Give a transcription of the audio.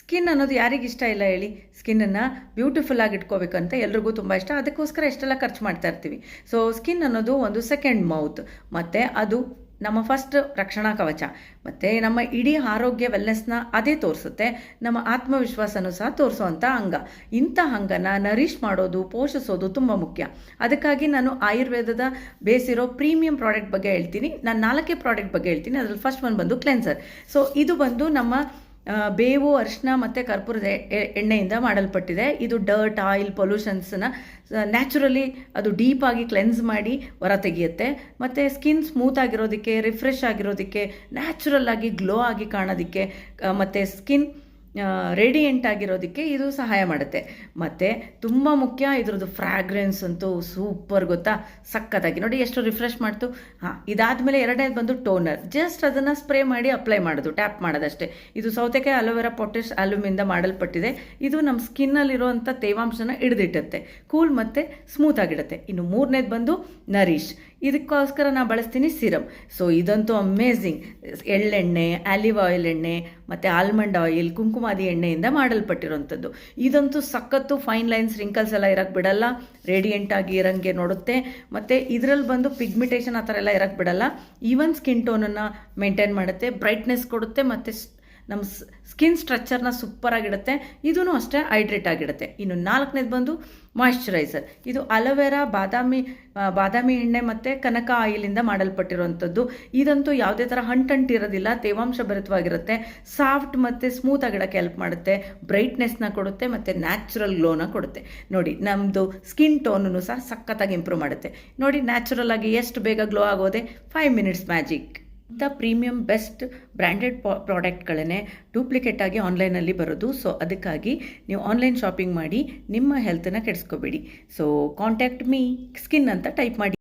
Skin ಅನ್ನೋದು ಯಾರಿಗಿಷ್ಟ ಇಲ್ಲ ಹೇಳಿ? ಸ್ಕಿನ್ನನ್ನು ಬ್ಯೂಟಿಫುಲ್ ಆಗಿ ಇಟ್ಕೋಬೇಕಂತ ಎಲ್ರಿಗೂ ತುಂಬ ಇಷ್ಟ. ಅದಕ್ಕೋಸ್ಕರ ಎಷ್ಟೆಲ್ಲ ಖರ್ಚು ಮಾಡ್ತಾ ಇರ್ತೀವಿ. ಸೊ ಸ್ಕಿನ್ ಅನ್ನೋದು ಒಂದು ಸೆಕೆಂಡ್ ಮೌತ್, ಮತ್ತು ಅದು ನಮ್ಮ ಫಸ್ಟ್ ರಕ್ಷಣಾ ಕವಚ, ಮತ್ತು ನಮ್ಮ ಇಡೀ ಆರೋಗ್ಯ ವೆಲ್ನೆಸ್ನ ಅದೇ ತೋರಿಸುತ್ತೆ. ನಮ್ಮ ಆತ್ಮವಿಶ್ವಾಸನೂ ಸಹ ತೋರಿಸುವಂಥ ಅಂಗ. ಇಂಥ ಅಂಗನ ನರಿಷ್ ಮಾಡೋದು, ಪೋಷಿಸೋದು ತುಂಬ ಮುಖ್ಯ. ಅದಕ್ಕಾಗಿ ನಾನು ಆಯುರ್ವೇದದ ಬೇಸಿರೋ ಪ್ರೀಮಿಯಂ ಪ್ರಾಡಕ್ಟ್ ಬಗ್ಗೆ ಹೇಳ್ತೀನಿ. ನಾನು 4 ಪ್ರಾಡಕ್ಟ್ ಬಗ್ಗೆ ಹೇಳ್ತೀನಿ. ಅದರಲ್ಲಿ ಫಸ್ಟ್ ಒನ್ ಬಂದು ಕ್ಲೆನ್ಸರ್. ಸೊ ಇದು ಬಂದು ನಮ್ಮ ಬೇವು, ಅರಿಶಿನ ಮತ್ತು ಕರ್ಪೂರದ ಎಣ್ಣೆಯಿಂದ ಮಾಡಲ್ಪಟ್ಟಿದೆ. ಇದು ಡರ್ಟ್, ಆಯಿಲ್, ಪೊಲ್ಯೂಷನ್ಸನ್ನ ನ್ಯಾಚುರಲಿ ಅದು ಡೀಪಾಗಿ ಕ್ಲೆನ್ಸ್ ಮಾಡಿ ಹೊರ ತೆಗೆಯುತ್ತೆ. ಮತ್ತು ಸ್ಕಿನ್ ಸ್ಮೂತ್ ಆಗಿರೋದಕ್ಕೆ, ರಿಫ್ರೆಶ್ ಆಗಿರೋದಕ್ಕೆ, ನ್ಯಾಚುರಲ್ ಆಗಿ ಗ್ಲೋ ಆಗಿ ಕಾಣೋದಕ್ಕೆ, ಮತ್ತು ಸ್ಕಿನ್ ರೇಡಿಯೆಂಟ್ ಆಗಿರೋದಕ್ಕೆ ಇದು ಸಹಾಯ ಮಾಡುತ್ತೆ. ಮತ್ತು ತುಂಬ ಮುಖ್ಯ, ಇದ್ರದ್ದು ಫ್ರಾಗ್ರೆನ್ಸ್ ಅಂತೂ ಸೂಪರ್ ಗೊತ್ತಾ, ಸಖತ್ತಾಗಿ. ನೋಡಿ ಎಷ್ಟು ರಿಫ್ರೆಶ್ ಮಾಡ್ತು. ಇದಾದಮೇಲೆ ಎರಡನೇದು ಬಂದು ಟೋನರ್. ಜಸ್ಟ್ ಅದನ್ನು ಸ್ಪ್ರೇ ಮಾಡಿ ಅಪ್ಲೈ ಮಾಡೋದು, ಟ್ಯಾಪ್ ಮಾಡೋದಷ್ಟೇ. ಇದು ಸೌತೆಕಾಯಿ, ಅಲೋವೆರಾ, ಪೊಟ್ಯಾಶ್ ಆಲ್ಯೂಮಿಂದ ಮಾಡಲ್ಪಟ್ಟಿದೆ. ಇದು ನಮ್ಮ ಸ್ಕಿನ್ನಲ್ಲಿರುವಂಥ ತೇವಾಂಶನ ಹಿಡಿದಿಟ್ಟುತ್ತೆ, ಕೂಲ್ ಮತ್ತು ಸ್ಮೂತ್ ಆಗಿಡುತ್ತೆ. ಇನ್ನು ಮೂರನೇದು ಬಂದು ನರಿಷ್. ಇದಕ್ಕೋಸ್ಕರ ನಾನು ಬಳಸ್ತೀನಿ ಸಿರಮ್. ಸೊ ಇದಂತೂ ಅಮೇಝಿಂಗ್. ಎಳ್ಳೆಣ್ಣೆ, ಆಲಿವ್ ಆಯಿಲ್ ಎಣ್ಣೆ, ಮತ್ತು ಆಲ್ಮಂಡ್ ಆಯಿಲ್, ಕುಂಕುಮಾದಿ ಎಣ್ಣೆಯಿಂದ ಮಾಡಲ್ಪಟ್ಟಿರೋಂಥದ್ದು. ಇದಂತೂ ಸಖತ್ತು. ಫೈನ್ ಲೈನ್ಸ್, ರಿಂಕಲ್ಸ್ ಎಲ್ಲ ಇರೋಕ್ಕೆ ಬಿಡಲ್ಲ, ರೇಡಿಯೆಂಟಾಗಿ ಇರೋಂಗೆ ನೋಡುತ್ತೆ. ಮತ್ತು ಇದರಲ್ಲಿ ಬಂದು ಪಿಗ್ಮಿಟೇಷನ್ ಆ ಥರ ಎಲ್ಲ ಇರೋಕ್ಕೆ ಬಿಡಲ್ಲ. ಈವನ್ ಸ್ಕಿನ್ ಟೋನನ್ನು ಮೇಂಟೈನ್ ಮಾಡುತ್ತೆ, ಬ್ರೈಟ್ನೆಸ್ ಕೊಡುತ್ತೆ, ಮತ್ತು ನಮ್ಮ ಸ್ಕಿನ್ ಸ್ಟ್ರಕ್ಚರ್ನ ಸೂಪರಾಗಿಡುತ್ತೆ. ಇದೂ ಅಷ್ಟೇ ಹೈಡ್ರೇಟ್ ಆಗಿಡುತ್ತೆ. ಇನ್ನು 4ನೇದು ಬಂದು ಮಾಯಿಶ್ಚರೈಸರ್. ಇದು ಅಲೋವೆರಾ, ಬಾದಾಮಿ ಎಣ್ಣೆ ಮತ್ತು ಕನಕ ಆಯಿಲಿಂದ ಮಾಡಲ್ಪಟ್ಟಿರುವಂಥದ್ದು. ಇದಂತೂ ಯಾವುದೇ ಥರ ಅಂಟಿರೋದಿಲ್ಲ, ತೇವಾಂಶ ಭರಿತವಾಗಿರುತ್ತೆ, ಸಾಫ್ಟ್ ಮತ್ತು ಸ್ಮೂತ್ ಆಗಿಡೋಕ್ಕೆ ಹೆಲ್ಪ್ ಮಾಡುತ್ತೆ, ಬ್ರೈಟ್ನೆಸ್ನ ಕೊಡುತ್ತೆ, ಮತ್ತು ನ್ಯಾಚುರಲ್ ಗ್ಲೋನ ಕೊಡುತ್ತೆ. ನೋಡಿ, ನಮ್ಮದು ಸ್ಕಿನ್ ಟೋನೂ ಸಹ ಸಖತ್ತಾಗಿ ಇಂಪ್ರೂವ್ ಮಾಡುತ್ತೆ. ನೋಡಿ, ನ್ಯಾಚುರಲ್ ಆಗಿ ಎಷ್ಟು ಬೇಗ ಗ್ಲೋ ಆಗೋದೆ, 5 ಮಿನಿಟ್ಸ್ ಮ್ಯಾಜಿಕ್. ಇಂಥ ಪ್ರೀಮಿಯಂ ಬೆಸ್ಟ್ ಬ್ರ್ಯಾಂಡೆಡ್ ಪ್ರಾಡಕ್ಟ್ಗಳನ್ನೇ ಡೂಪ್ಲಿಕೇಟ್ ಆಗಿ ಆನ್ಲೈನಲ್ಲಿ ಬರೋದು. ಸೊ ಅದಕ್ಕಾಗಿ ನೀವು ಆನ್ಲೈನ್ ಶಾಪಿಂಗ್ ಮಾಡಿ ನಿಮ್ಮ ಹೆಲ್ತನ್ನು ಕೆಡಿಸ್ಕೋಬೇಡಿ. ಸೊ ಕಾಂಟ್ಯಾಕ್ಟ್ ಮೀ ಸ್ಕಿನ್ ಅಂತ ಟೈಪ್ ಮಾಡಿ.